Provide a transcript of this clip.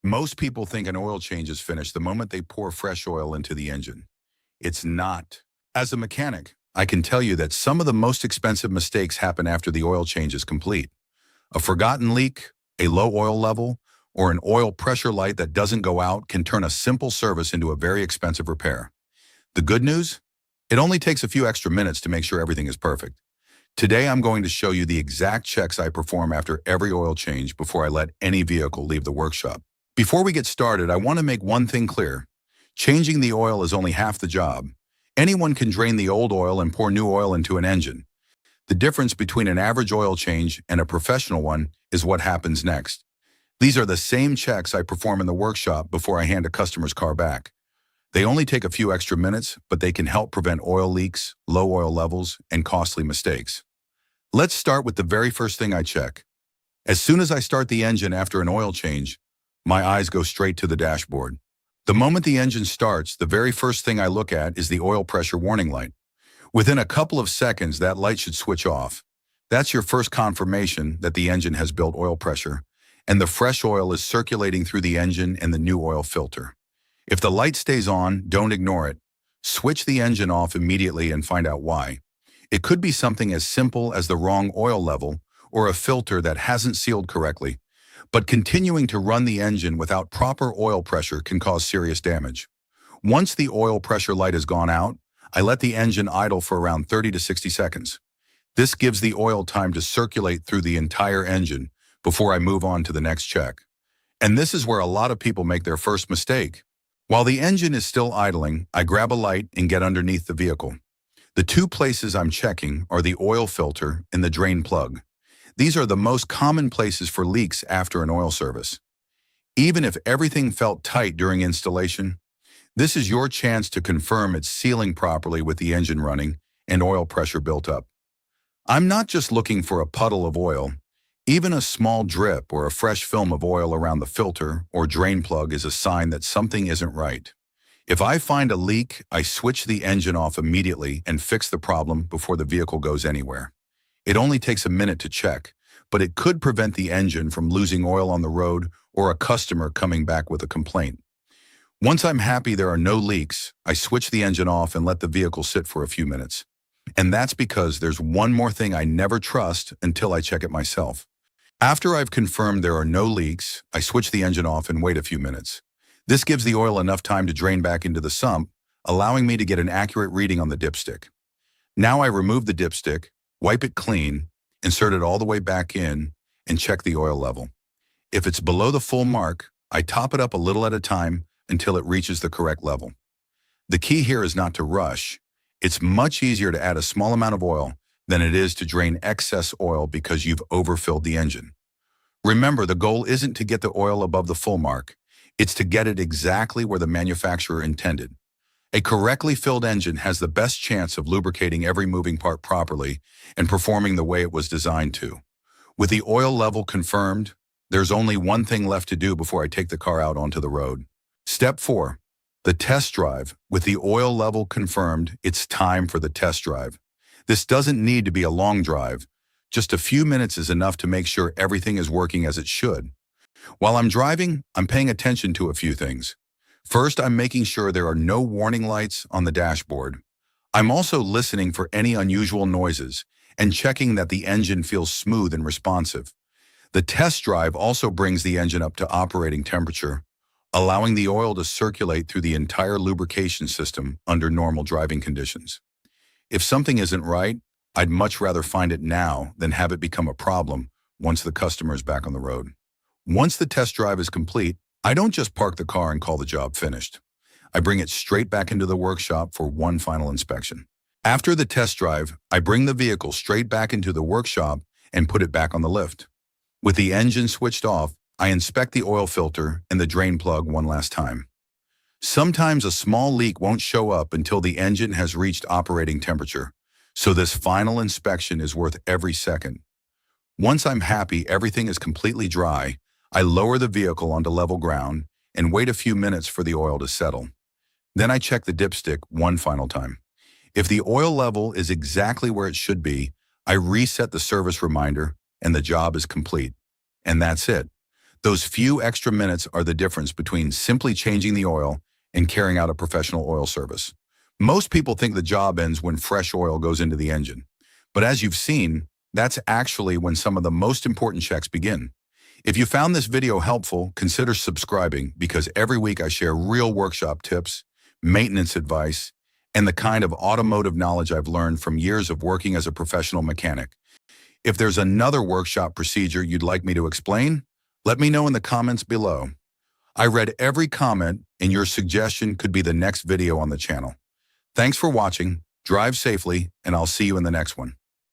Most people think an oil change is finished the moment they pour fresh oil into the engine. It's not. As a mechanic, I can tell you that some of the most expensive mistakes happen after the oil change is complete. A forgotten leak, a low oil level, or an oil pressure light that doesn't go out can turn a simple service into a very expensive repair. The good news? It only takes a few extra minutes to make sure everything is perfect. Today, I'm going to show you the exact checks I perform after every oil change before I let any vehicle leave the workshop. Before we get started, I want to make one thing clear. Changing the oil is only half the job. Anyone can drain the old oil and pour new oil into an engine. The difference between an average oil change and a professional one is what happens next. These are the same checks I perform in the workshop before I hand a customer's car back. They only take a few extra minutes, but they can help prevent oil leaks, low oil levels, and costly mistakes. Let's start with the very first thing I check. As soon as I start the engine after an oil change, my eyes go straight to the dashboard. The moment the engine starts, the very first thing I look at is the oil pressure warning light. Within a couple of seconds, that light should switch off. That's your first confirmation that the engine has built oil pressure, and the fresh oil is circulating through the engine and the new oil filter. If the light stays on, don't ignore it. Switch the engine off immediately and find out why. It could be something as simple as the wrong oil level or a filter that hasn't sealed correctly. But continuing to run the engine without proper oil pressure can cause serious damage. Once the oil pressure light has gone out, I let the engine idle for around 30 to 60 seconds. This gives the oil time to circulate through the entire engine before I move on to the next check. And this is where a lot of people make their first mistake. While the engine is still idling, I grab a light and get underneath the vehicle. The two places I'm checking are the oil filter and the drain plug. These are the most common places for leaks after an oil service. Even if everything felt tight during installation, this is your chance to confirm it's sealing properly with the engine running and oil pressure built up. I'm not just looking for a puddle of oil. Even a small drip or a fresh film of oil around the filter or drain plug is a sign that something isn't right. If I find a leak, I switch the engine off immediately and fix the problem before the vehicle goes anywhere. It only takes a minute to check, but it could prevent the engine from losing oil on the road or a customer coming back with a complaint. Once I'm happy there are no leaks, I switch the engine off and let the vehicle sit for a few minutes. And that's because there's one more thing I never trust until I check it myself. After I've confirmed there are no leaks, I switch the engine off and wait a few minutes. This gives the oil enough time to drain back into the sump, allowing me to get an accurate reading on the dipstick. Now I remove the dipstick, wipe it clean, insert it all the way back in, and check the oil level. If it's below the full mark, I top it up a little at a time until it reaches the correct level. The key here is not to rush. It's much easier to add a small amount of oil than it is to drain excess oil because you've overfilled the engine. Remember, the goal isn't to get the oil above the full mark. It's to get it exactly where the manufacturer intended. A correctly filled engine has the best chance of lubricating every moving part properly and performing the way it was designed to. With the oil level confirmed, there's only one thing left to do before I take the car out onto the road. Step 4, the test drive. With the oil level confirmed, it's time for the test drive. This doesn't need to be a long drive. Just a few minutes is enough to make sure everything is working as it should. While I'm driving, I'm paying attention to a few things. First, I'm making sure there are no warning lights on the dashboard. I'm also listening for any unusual noises and checking that the engine feels smooth and responsive. The test drive also brings the engine up to operating temperature, allowing the oil to circulate through the entire lubrication system under normal driving conditions. If something isn't right, I'd much rather find it now than have it become a problem once the customer is back on the road. Once the test drive is complete, I don't just park the car and call the job finished. I bring it straight back into the workshop for one final inspection. After the test drive, I bring the vehicle straight back into the workshop and put it back on the lift. With the engine switched off, I inspect the oil filter and the drain plug one last time. Sometimes a small leak won't show up until the engine has reached operating temperature, so this final inspection is worth every second. Once I'm happy everything is completely dry, I lower the vehicle onto level ground and wait a few minutes for the oil to settle. Then I check the dipstick one final time. If the oil level is exactly where it should be, I reset the service reminder and the job is complete. And that's it. Those few extra minutes are the difference between simply changing the oil and carrying out a professional oil service. Most people think the job ends when fresh oil goes into the engine. But as you've seen, that's actually when some of the most important checks begin. If you found this video helpful, consider subscribing because every week I share real workshop tips, maintenance advice, and the kind of automotive knowledge I've learned from years of working as a professional mechanic. If there's another workshop procedure you'd like me to explain, let me know in the comments below. I read every comment, and your suggestion could be the next video on the channel. Thanks for watching, drive safely, and I'll see you in the next one.